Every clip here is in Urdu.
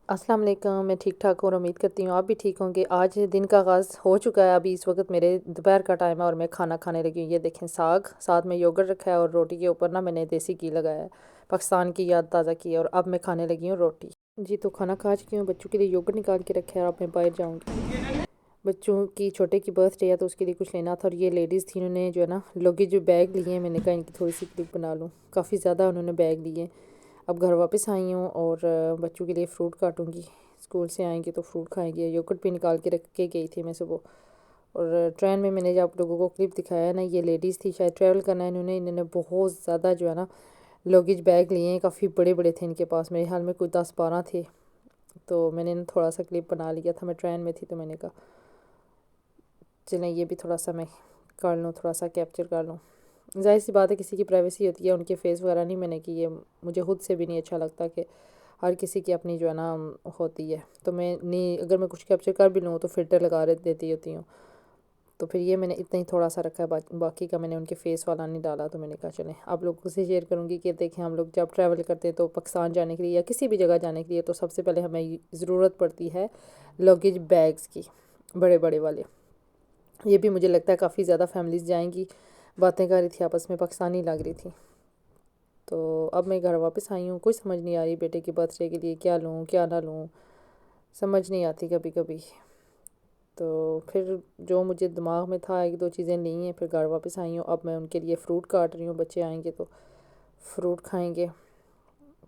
السلام علیکم، میں ٹھیک ٹھاک ہوں اور امید کرتی ہوں آپ بھی ٹھیک ہوں گے۔ آج دن کا آغاز ہو چکا ہے، ابھی اس وقت میرے دوپہر کا ٹائم ہے اور میں کھانا کھانے لگی ہوں۔ یہ دیکھیں ساگ، ساتھ میں یوگرٹ رکھا ہے اور روٹی کے اوپر نا میں نے دیسی گھی لگایا ہے، پاکستان کی یاد تازہ کی ہے، اور اب میں کھانے لگی ہوں روٹی۔ جی تو کھانا کھا چکی ہوں، بچوں کے لیے یوگرٹ نکال کے رکھا ہے اور اب میں باہر جاؤں گی۔ بچوں کی چھوٹے کی برتھ ڈے ہے تو اس کے لیے کچھ لینا تھا، اور یہ لیڈیز تھی، انہوں نے جو ہے نا لوگی جو بیگ لیے ہیں، میں نے کہا ان کی تھوڑی سی کلپ بنا لوں، کافی زیادہ انہوں نے بیگ لیے۔ اب گھر واپس آئی ہوں اور بچوں کے لیے فروٹ کاٹوں گی، اسکول سے آئیں گے تو فروٹ کھائیں گے۔ یوگرٹ بھی نکال کے رکھ کے گئی تھی میں صبح، اور ٹرین میں نے جب آپ لوگوں کو کلپ دکھایا ہے نا، یہ لیڈیز تھی، شاید ٹریول کرنا ہے انہوں نے بہت زیادہ جو ہے نا لوگیج بیگ لیے ہیں، کافی بڑے بڑے تھے ان کے پاس، میرے حال میں کوئی 10-12 تھے، تو میں نے تھوڑا سا کلپ بنا لیا تھا، میں ٹرین میں تھی تو میں نے کہا چلیں یہ بھی تھوڑا سا میں کر لوں، تھوڑا سا کیپچر کر لوں۔ ظاہر سی بات ہے کسی کی پرائیویسی ہوتی ہے، ان کے فیس وغیرہ نہیں میں نے کی، یہ مجھے خود سے بھی نہیں اچھا لگتا کہ ہر کسی کی اپنی جو ہے نا ہوتی ہے، تو میں نہیں، اگر میں کچھ کیپچر کر بھی لوں تو فلٹر لگا دیتی ہوتی ہوں، تو پھر یہ میں نے اتنا ہی تھوڑا سا رکھا ہے، باقی کا میں نے ان کے فیس والا نہیں ڈالا، تو میں نے کہا چلیں آپ لوگوں سے شیئر کروں گی کہ دیکھیں ہم لوگ جب ٹریول کرتے ہیں تو پاکستان جانے کے لیے یا کسی بھی جگہ جانے کے لیے تو سب سے پہلے ہمیں ضرورت پڑتی ہے لوگیج بیگز کی، بڑے بڑے والے۔ یہ بھی مجھے لگتا ہے کافی زیادہ فیملیز جائیں گی، باتیں کر رہی تھی آپس میں، پاکستانی لگ رہی تھی۔ تو اب میں گھر واپس آئی ہوں، کچھ سمجھ نہیں آ رہی بیٹے کی برتھ ڈے کے لیے کیا لوں کیا نہ لوں، سمجھ نہیں آتی کبھی کبھی، تو پھر جو مجھے دماغ میں تھا ایک دو چیزیں لی ہیں، پھر گھر واپس آئی ہوں، اب میں ان کے لیے فروٹ کاٹ رہی ہوں، بچے آئیں گے تو فروٹ کھائیں گے،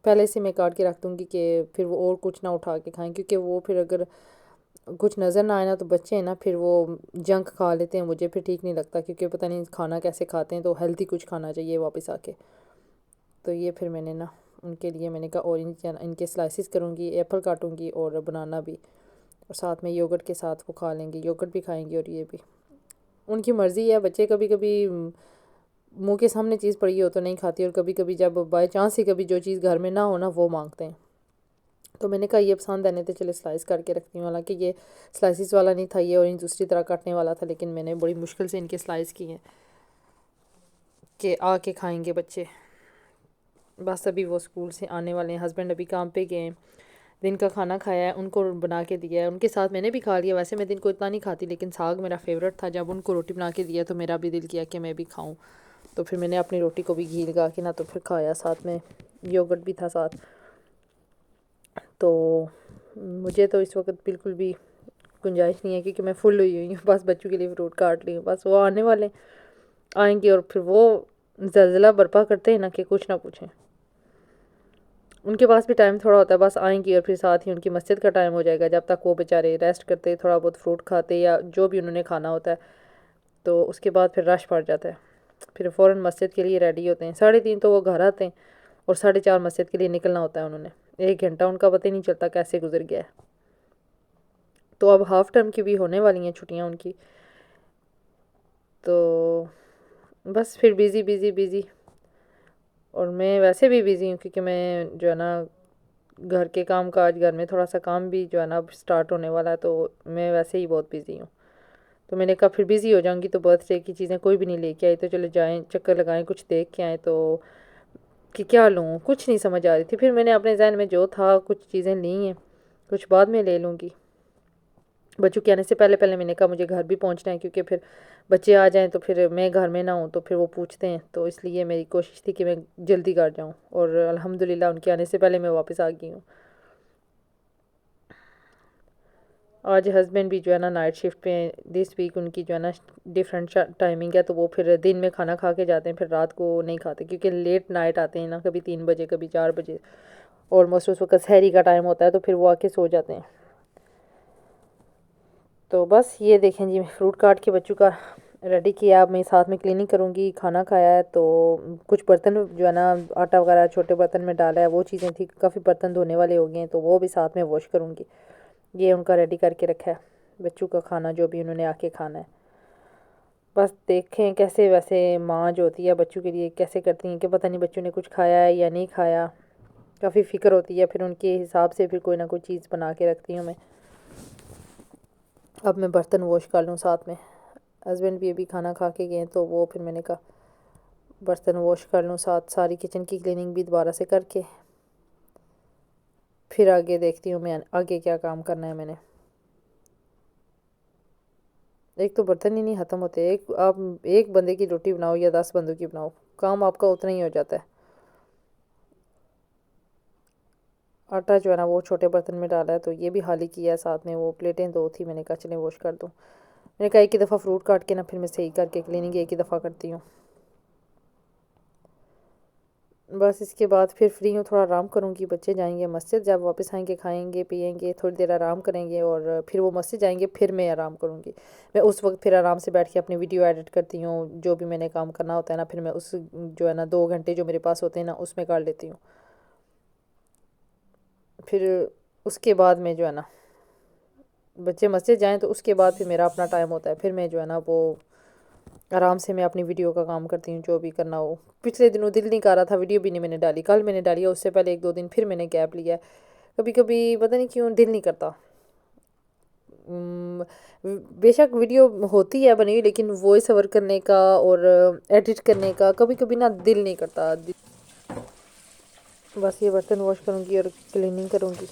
پہلے سے میں کاٹ کے رکھ دوں گی کہ پھر وہ اور کچھ نہ اٹھا کے کھائیں، کیونکہ وہ پھر اگر کچھ نظر نہ آئے نا تو بچے ہیں نا پھر وہ جنک کھا لیتے ہیں، مجھے پھر ٹھیک نہیں لگتا، کیونکہ پتہ نہیں کھانا کیسے کھاتے ہیں، تو ہیلتھی کچھ کھانا چاہیے واپس آ کے۔ تو یہ پھر میں نے نا ان کے لیے میں نے کہا اورنج ان کے سلائسز کروں گی، ایپل کاٹوں گی اور بنانا بھی، اور ساتھ میں یوگرٹ کے ساتھ وہ کھا لیں گے، یوگرٹ بھی کھائیں گے اور یہ بھی ان کی مرضی ہے۔ بچے کبھی کبھی منہ کے سامنے چیز پڑی ہو تو نہیں کھاتی، اور کبھی کبھی جب بائی چانس ہی کبھی جو چیز گھر میں نہ ہو نا وہ مانگتے ہیں، تو میں نے کہا یہ پسند ہے نہیں تو چلے سلائس کر کے رکھتی ہوں، حالانکہ یہ سلائسز والا نہیں تھا، یہ اورنج دوسری طرح کاٹنے والا تھا، لیکن میں نے بڑی مشکل سے ان کے سلائس کی ہیں کہ آ کے کھائیں گے بچے۔ بس ابھی وہ اسکول سے آنے والے ہیں، ہسبینڈ ابھی کام پہ گئے ہیں، دن کا کھانا کھایا ہے، ان کو بنا کے دیا ہے، ان کے ساتھ میں نے بھی کھا لیا، ویسے میں دن کو اتنا نہیں کھاتی لیکن ساگ میرا فیوریٹ تھا، جب ان کو روٹی بنا کے دیا تو میرا بھی دل کیا کہ میں بھی کھاؤں، تو پھر میں نے اپنی روٹی کو بھی گھی لگا کے نا تو پھر کھایا، ساتھ میں یوگرٹ بھی تھا ساتھ۔ تو مجھے تو اس وقت بالکل بھی گنجائش نہیں ہے کیونکہ میں فل ہوئی ہوئی ہوں، بس بچوں کے لیے فروٹ کاٹ لی ہوں، بس وہ آنے والے آئیں گے اور پھر وہ زلزلہ برپا کرتے ہیں نا کہ کچھ نہ پوچھیں، ان کے پاس بھی ٹائم تھوڑا ہوتا ہے، بس آئیں گی اور پھر ساتھ ہی ان کی مسجد کا ٹائم ہو جائے گا، جب تک وہ بیچارے ریسٹ کرتے تھوڑا بہت فروٹ کھاتے یا جو بھی انہوں نے کھانا ہوتا ہے، تو اس کے بعد پھر رش پڑ جاتا ہے، پھر فوراً مسجد کے لیے ریڈی ہوتے ہیں، 3:30 تو وہ گھر آتے ہیں اور 4:30 مسجد کے لیے نکلنا ہوتا ہے انہوں نے، 1 گھنٹہ ان کا پتہ ہی نہیں چلتا کیسے گزر گیا ہے۔ تو اب ہاف ٹرم کی بھی ہونے والی ہیں چھٹیاں ان کی، تو بس پھر بیزی بیزی بیزی، اور میں ویسے بھی بیزی ہوں کیونکہ میں جو ہے نا گھر کے کام کاج، گھر میں تھوڑا سا کام بھی جو ہے نا اب سٹارٹ ہونے والا ہے، تو میں ویسے ہی بہت بیزی ہوں، تو میں نے کہا پھر بیزی ہو جاؤں گی تو برتھ ڈے کی چیزیں کوئی بھی نہیں لے کے آئی، تو چلے جائیں چکر لگائیں کچھ دیکھ کے آئیں، تو کہ کیا لوں کچھ نہیں سمجھ آ رہی تھی، پھر میں نے اپنے ذہن میں جو تھا کچھ چیزیں لی ہیں، کچھ بعد میں لے لوں گی، بچوں کے آنے سے پہلے پہلے میں نے کہا مجھے گھر بھی پہنچنا ہے، کیونکہ پھر بچے آ جائیں تو پھر میں گھر میں نہ ہوں تو پھر وہ پوچھتے ہیں، تو اس لیے میری کوشش تھی کہ میں جلدی گھر جاؤں، اور الحمدللہ ان کے آنے سے پہلے میں واپس آ گئی ہوں۔ آج ہسبینڈ بھی جو ہے نا نائٹ شفٹ پہ ہیں، دس ویک ان کی جو ہے نا ڈیفرنٹ ٹائمنگ ہے، تو وہ پھر دن میں کھانا کھا کے جاتے ہیں، پھر رات کو نہیں کھاتے کیونکہ لیٹ نائٹ آتے ہیں نا، کبھی 3 بجے کبھی 4 بجے، آلموسٹ اس وقت سحری کا ٹائم ہوتا ہے، تو پھر وہ آ کے سو جاتے ہیں۔ تو بس یہ دیکھیں جی، میں فروٹ کاٹ کے بچوں کا ریڈی کیا، اب میں ساتھ میں کلیننگ کروں گی، کھانا کھایا ہے تو کچھ برتن جو ہے نا آٹا وغیرہ چھوٹے برتن میں ڈالا ہے، وہ چیزیں تھی، کافی برتن دھونے والے ہو گئے ہیں، تو وہ بھی ساتھ میں واش کروں گی، یہ ان کا ریڈی کر کے رکھا ہے، بچوں کا کھانا جو بھی انہوں نے آ کے کھانا ہے، بس دیکھیں کیسے، ویسے ماں جو ہوتی ہے بچوں کے لیے کیسے کرتی ہیں کہ پتہ نہیں بچوں نے کچھ کھایا ہے یا نہیں کھایا، کافی فکر ہوتی ہے، پھر ان کے حساب سے پھر کوئی نہ کوئی چیز بنا کے رکھتی ہوں میں۔ اب میں برتن واش کر لوں ساتھ میں، ہسبینڈ بھی ابھی کھانا کھا کے گئے ہیں، تو وہ پھر میں نے کہا برتن واش کر لوں ساتھ، ساری کچن کی کلیننگ بھی دوبارہ سے کر کے پھر آگے دیکھتی ہوں میں آگے کیا کام کرنا ہے میں نے. ایک تو برتن ہی نہیں ختم ہوتے. آپ ایک بندے کی روٹی بناؤ یا 10 بندوں کی بناؤ، کام آپ کا اتنا ہی ہو جاتا ہے. آٹا جو ہے نا وہ چھوٹے برتن میں ڈالا ہے تو یہ بھی حالی کیا ہے. ساتھ میں وہ پلیٹیں 2 تھی، میں نے کہا چلیں واش کر دوں. میں نے کہا ایک ہی دفعہ فروٹ کاٹ کے نا پھر میں صحیح کر کے کلیننگ ایک ہی دفعہ کرتی ہوں. بس اس کے بعد پھر فری ہوں، تھوڑا آرام کروں گی. بچے جائیں گے مسجد، جب واپس آئیں گے کھائیں گے پئیں گے، تھوڑی دیر آرام کریں گے اور پھر وہ مسجد جائیں گے. پھر میں آرام کروں گی. میں اس وقت پھر آرام سے بیٹھ کے اپنی ویڈیو ایڈٹ کرتی ہوں. جو بھی میں نے کام کرنا ہوتا ہے نا پھر میں اس جو ہے نا 2 گھنٹے جو میرے پاس ہوتے ہیں نا اس میں کر لیتی ہوں. پھر اس کے بعد میں جو ہے نا بچے مسجد جائیں تو اس کے بعد پھر میرا اپنا ٹائم ہوتا ہے. پھر میں جو ہے نا وہ آرام سے میں اپنی ویڈیو کا کام کرتی ہوں جو بھی کرنا ہو. پچھلے دنوں دل نہیں کر رہا تھا، ویڈیو بھی نہیں میں نے ڈالی. کل میں نے ڈالی ہے، اس سے پہلے 1-2 دن پھر میں نے گیپ لیا ہے. کبھی کبھی پتہ نہیں کیوں دل نہیں کرتا. بے شک ویڈیو ہوتی ہے بنی ہوئی، لیکن وائس اوور کرنے کا اور ایڈٹ کرنے کا کبھی کبھی نا دل نہیں کرتا. بس یہ برتن واش کروں گی اور کلیننگ کروں گی.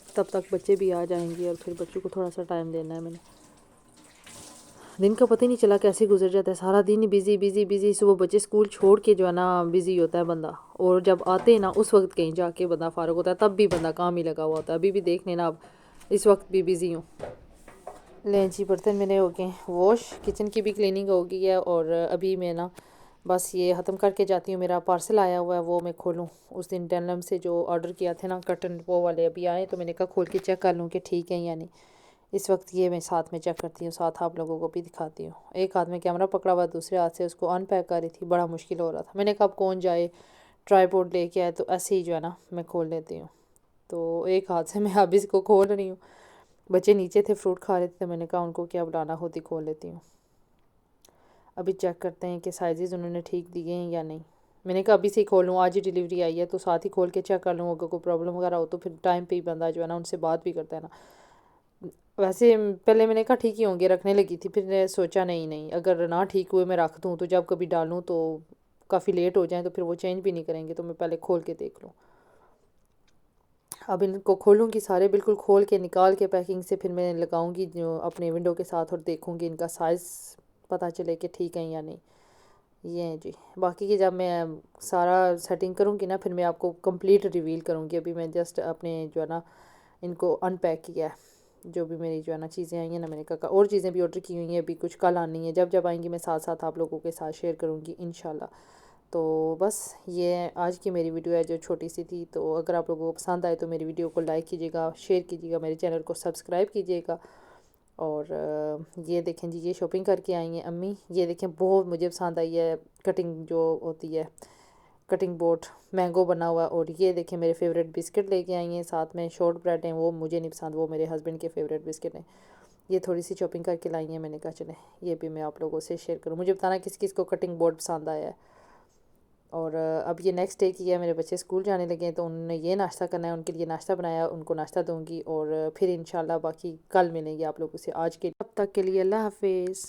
تب تک بچے بھی آ جائیں گے اور پھر بچوں کو تھوڑا سا ٹائم دینا ہے میں نے. دن کا پتہ ہی نہیں چلا کیسے گزر جاتا ہے. سارا دن بزی بزی بزی. صبح بچے اسکول چھوڑ کے جو ہے نا بزی ہوتا ہے بندہ، اور جب آتے ہیں نا اس وقت کہیں جا کے بندہ فارغ ہوتا ہے، تب بھی بندہ کام ہی لگا ہوا ہوتا ہے. ابھی بھی دیکھ لینا اب اس وقت بھی بزی ہوں. لیں جی برتن میرے ہو گئے واش، کچن کی بھی کلیننگ ہو گئی ہے. اور ابھی میں نا بس یہ ختم کر کے جاتی ہوں. میرا پارسل آیا ہوا ہے وہ میں کھولوں. اس دن ڈینلم سے جو آرڈر کیا تھے نا کٹن وہ والے ابھی آئے تو میں نے کہا کھول کے چیک کر لوں کہ ٹھیک ہے یا نہیں. اس وقت یہ میں ساتھ میں چیک کرتی ہوں، ساتھ آپ لوگوں کو بھی دکھاتی ہوں. ایک ہاتھ میں کیمرہ پکڑا ہوا، دوسرے ہاتھ سے اس کو ان پیک کر رہی تھی. بڑا مشکل ہو رہا تھا. میں نے کہا اب کون جائے ٹرائی پوڈ لے کے آئے، تو ایسے ہی جو ہے نا میں کھول لیتی ہوں. تو ایک ہاتھ سے میں اب اس کو کھول رہی ہوں. بچے نیچے تھے فروٹ کھا رہے تھے، میں نے کہا ان کو کیا بلانا ہوتی کھول لیتی ہوں. ابھی چیک کرتے ہیں کہ سائزز انہوں نے ٹھیک دیے ہیں یا نہیں. میں نے کہا ابھی سے ہی کھولوں، آج ہی ڈیلیوری آئی ہے تو ساتھ ہی کھول کے چیک کر لوں. اگر کوئی پرابلم وغیرہ ہو تو پھر ٹائم پہ ہی بندہ جو ہے نا ان سے بات بھی کرتا ہے نا. ویسے پہلے میں نے کہا ٹھیک ہی ہوں گے، رکھنے لگی تھی. پھر نے سوچا نہیں اگر نہ ٹھیک ہوئے میں رکھ دوں تو جب کبھی ڈالوں تو کافی لیٹ ہو جائیں تو پھر وہ چینج بھی نہیں کریں گے، تو میں پہلے کھول کے دیکھ لوں. اب ان کو کھولوں گی سارے بالکل کھول کے نکال کے پیکنگ سے، پھر میں لگاؤں گی جو اپنے ونڈو کے ساتھ اور دیکھوں گی ان کا سائز پتہ چلے کہ ٹھیک ہے یا نہیں. یہ ہیں جی. باقی کی جب میں سارا سیٹنگ کروں گی نا پھر میں آپ کو کمپلیٹ ریویل کروں گی. ابھی میں جسٹ اپنے جو ہے نا ان کو ان پیک کیا ہے. جو بھی میری جو ہے نا چیزیں آئی ہیں نا میں نے کہا اور چیزیں بھی آرڈر کی ہوئی ہیں، ابھی کچھ کل آنی ہیں. جب جب آئیں گی میں ساتھ ساتھ آپ لوگوں کے ساتھ شیئر کروں گی انشاءاللہ. تو بس یہ آج کی میری ویڈیو ہے جو چھوٹی سی تھی. تو اگر آپ لوگوں کو پسند آئے تو میری ویڈیو کو لائک کیجیے گا، شیئر کیجیے گا، میرے چینل کو سبسکرائب کیجیے گا. اور یہ دیکھیں جی، یہ شاپنگ کر کے آئی ہیں امی. یہ دیکھیں بہت مجھے پسند آئی ہے کٹنگ جو ہوتی ہے، کٹنگ بورڈ مینگو بنا ہوا. اور یہ دیکھیں میرے فیوریٹ بسکٹ لے کے آئی ہیں، ساتھ میں شارٹ بریڈ ہیں. وہ مجھے نہیں پسند، وہ میرے ہسبینڈ کے فیوریٹ بسکٹ ہیں. یہ تھوڑی سی شاپنگ کر کے لائی ہیں. میں نے کہا چلیں یہ بھی میں آپ لوگوں سے شیئر کروں. مجھے بتانا کس کس کو کٹنگ بورڈ پسند آیا ہے. اور اب یہ نیکسٹ ڈے کی ہے، میرے بچے اسکول جانے لگے ہیں تو انہوں نے یہ ناشتہ کرنا ہے. ان کے لیے ناشتہ بنایا، ان کو ناشتہ دوں گی. اور پھر انشاءاللہ باقی کل ملیں گے آپ لوگوں سے. آج کے تب تک کے لیے اللہ حافظ.